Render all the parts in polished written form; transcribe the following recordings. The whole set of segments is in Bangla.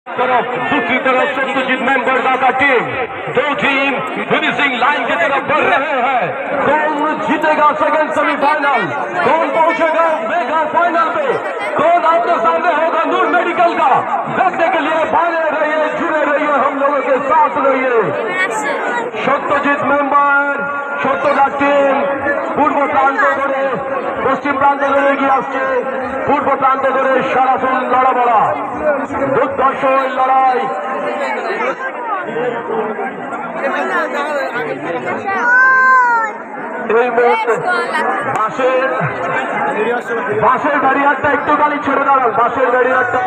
तरफ दूसरी तरफ सत्यजीत मेंबर्स का टीम, दो टीम फिनिशिंग लाइन की तरफ बढ़ रहे हैं। कौन जीतेगा सेकंड सेमीफाइनल, कौन पहुंचेगा मेगा फाइनल पे, कौन आपके सामने होगा नूर मेडिकल का। देखने के लिए बने रहिए, जुड़े रहिए, हम लोगों के साथ रहिए। सत्यजीत मेंबर সত্যদার টিম পূর্ব প্রান্ত ধরে পশ্চিম প্রান্ত ধরে এগিয়ে আসছে, পূর্ব প্রান্ত ধরে সারাফুল লড়াবড়া, দুর্ধর্ষ লড়াই। এই মুহূর্তে বাসের ব্যারিয়ারটা একটুখানি ছেড়ে দাঁড়ান, বাসের ব্যারিয়ারটা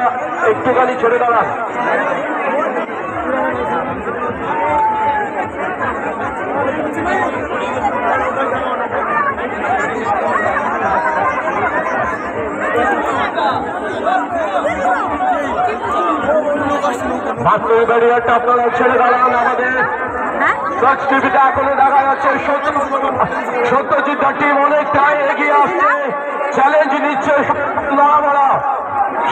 একটুখানি ছেড়ে দাঁড়ান। বাসের ব্যারিয়ারটা আপনারা ছেড়ে দাঁড়ান। আমাদের টচ টিভিতে এখনো দেখা যাচ্ছে সত্যজিৎ টিম অনেকটাই এগিয়ে আসছে, চ্যালেঞ্জ নিচ্ছে লড়াবড়া।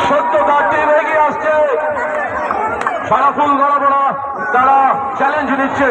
সত্যদার টিম এগিয়ে আসছে, সারাফুল লড়াবড়া তারা চ্যালেঞ্জ নিচ্ছে।